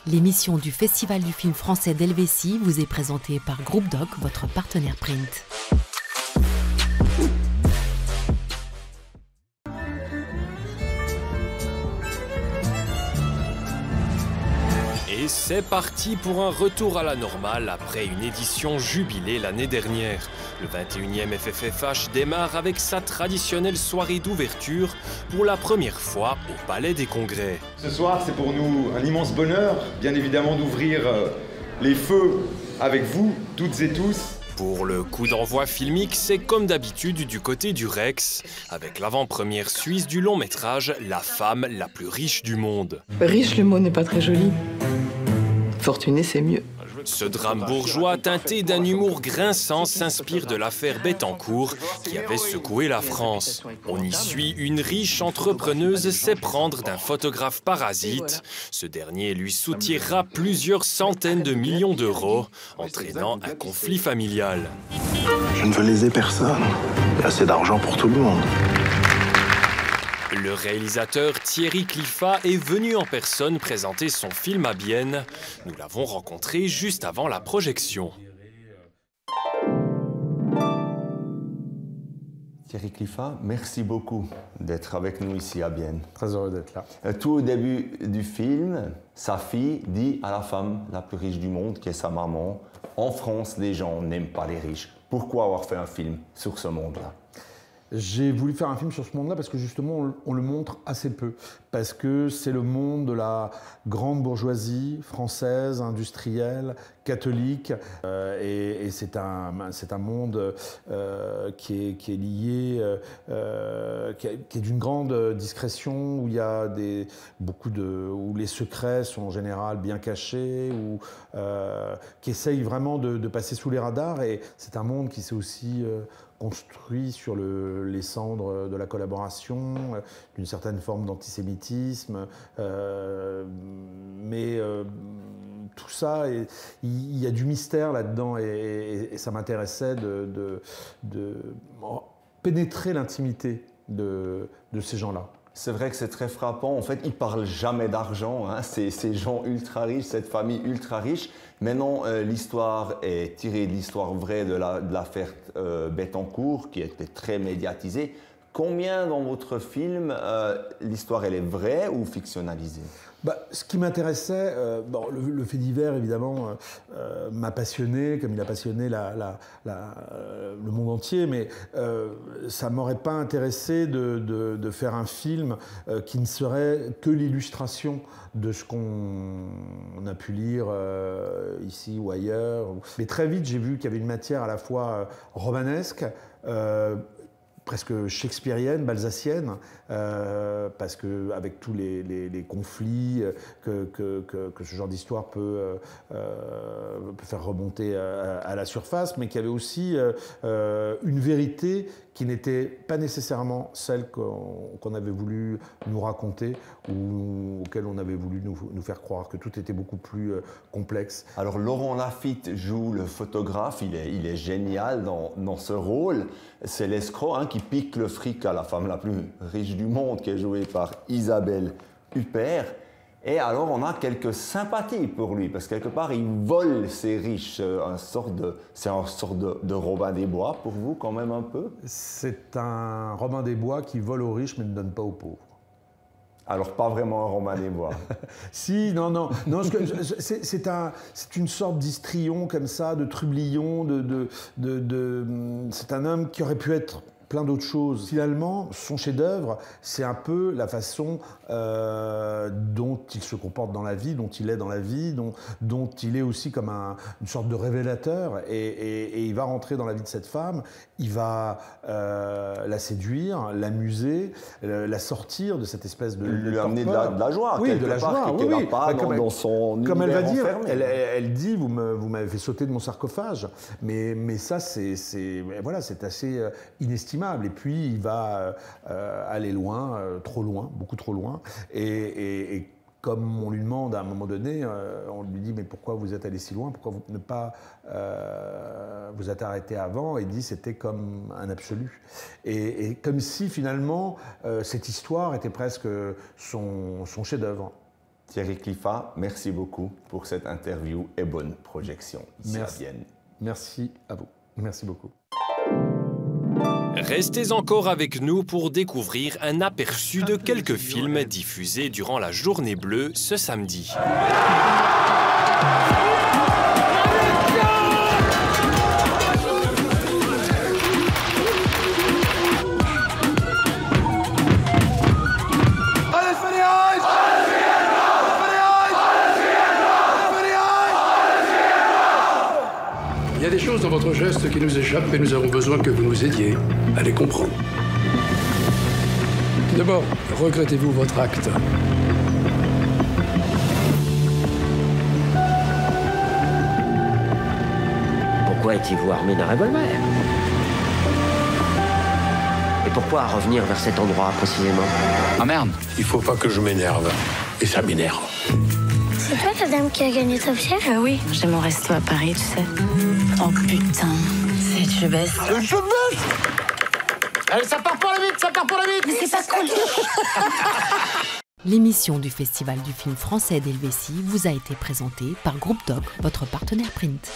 L'émission du Festival du film français d'Helvétie vous est présentée par Groupe Doc, votre partenaire print. Et c'est parti pour un retour à la normale après une édition jubilée l'année dernière. Le 21e FFFH démarre avec sa traditionnelle soirée d'ouverture pour la première fois au Palais des Congrès. Ce soir, c'est pour nous un immense bonheur, bien évidemment, d'ouvrir les feux avec vous, toutes et tous. Pour le coup d'envoi filmique, c'est comme d'habitude du côté du Rex, avec l'avant-première suisse du long métrage La femme la plus riche du monde. Riche, le mot n'est pas très joli. Fortuné, c'est mieux. Ce drame bourgeois teinté d'un humour grinçant s'inspire de l'affaire Bettencourt qui avait secoué la France. On y suit une riche entrepreneuse s'éprendre d'un photographe parasite. Ce dernier lui soutirera plusieurs centaines de millions d'euros, entraînant un conflit familial. Je ne veux léser personne. Il y a assez d'argent pour tout le monde. Le réalisateur Thierry Cliffat est venu en personne présenter son film à Bienne. Nous l'avons rencontré juste avant la projection. Thierry Cliffat, merci beaucoup d'être avec nous ici à Bienne. Très heureux d'être là. Tout au début du film, sa fille dit à la femme la plus riche du monde, qui est sa maman, « En France, les gens n'aiment pas les riches. Pourquoi avoir fait un film sur ce monde-là » J'ai voulu faire un film sur ce monde-là parce que justement on le montre assez peu. Parce que c'est le monde de la grande bourgeoisie française, industrielle, catholique. Et c'est un monde qui est lié, qui est d'une grande discrétion, où il y a où les secrets sont en général bien cachés, qui essaye vraiment de passer sous les radars. Et c'est un monde qui s'est aussi construit sur les cendres de la collaboration, d'une certaine forme d'antisémitisme, mais tout ça, il y a du mystère là-dedans et ça m'intéressait de pénétrer l'intimité de ces gens-là. C'est vrai que c'est très frappant. En fait, ils ne parlent jamais d'argent. Hein. Ces gens ultra riches, cette famille ultra riche. Maintenant, l'histoire est tirée de l'histoire vraie de l'affaire Bettencourt, qui était très médiatisée. Combien dans votre film, l'histoire elle est vraie ou fictionnalisée ? Ce qui m'intéressait, le fait divers évidemment m'a passionné, comme il a passionné le monde entier, mais ça ne m'aurait pas intéressé de faire un film qui ne serait que l'illustration de ce qu'on a pu lire ici ou ailleurs. Mais très vite, j'ai vu qu'il y avait une matière à la fois romanesque, presque shakespearienne, balzacienne, parce qu'avec tous les conflits que ce genre d'histoire peut faire remonter à la surface, mais qu'il y avait aussi une vérité qui n'était pas nécessairement celle qu'on avait voulu nous raconter ou auquel on avait voulu nous faire croire, que tout était beaucoup plus complexe. Alors Laurent Lafitte joue le photographe, il est génial dans ce rôle. C'est l'escroc qui pique le fric à la femme la plus riche du monde, qui est jouée par Isabelle Huppert. Et alors on a quelques sympathies pour lui, parce que quelque part il vole ces riches, c'est un sorte de Robin des Bois pour vous quand même un peu? C'est un Robin des Bois qui vole aux riches mais ne donne pas aux pauvres. Alors pas vraiment un Robin des Bois. Si, non, c'est une sorte d'histrion comme ça, de trublion, c'est un homme qui aurait pu être plein d'autres choses. Finalement, son chef-d'œuvre, c'est un peu la façon dont il se comporte dans la vie, dont il est dans la vie, dont il est aussi comme une sorte de révélateur. Et il va rentrer dans la vie de cette femme, il va la séduire, l'amuser, la sortir de cette espèce de lui amener de la joie, oui, de la joie, oui. Dans son comme elle va dire, enfermé. elle dit, vous m'avez fait sauter de mon sarcophage, mais ça c'est assez inestimable. Et puis il va aller loin, trop loin, beaucoup trop loin. Et comme on lui demande à un moment donné, on lui dit mais pourquoi vous êtes allé si loin, pourquoi vous ne pas vous êtes arrêté avant, et il dit c'était comme un absolu. Et comme si finalement cette histoire était presque son chef-d'œuvre. Thierry Cliffat, merci beaucoup pour cette interview et bonne projection ici à Vienne. Merci à vous. Merci beaucoup. Restez encore avec nous pour découvrir un aperçu de quelques films diffusés durant la Journée Bleue ce samedi. Il y a des choses dans votre geste qui nous échappent et nous avons besoin que vous nous aidiez à les comprendre. D'abord, regrettez-vous votre acte? Pourquoi étiez-vous armé d'un revolver? Et pourquoi revenir vers cet endroit précisément? Ah merde! Il faut pas que je m'énerve. Et ça m'énerve. C'est toi la dame qui a gagné Top Chef? Oui, j'ai mon resto à Paris, tu sais. Oh putain, cette jeunesse. Allez, ça part pour la vite, ça part pour la vite! Mais c'est pas cool. L'émission du Festival du film français d'Helvétie vous a été présentée par Groupe Doc, votre partenaire print.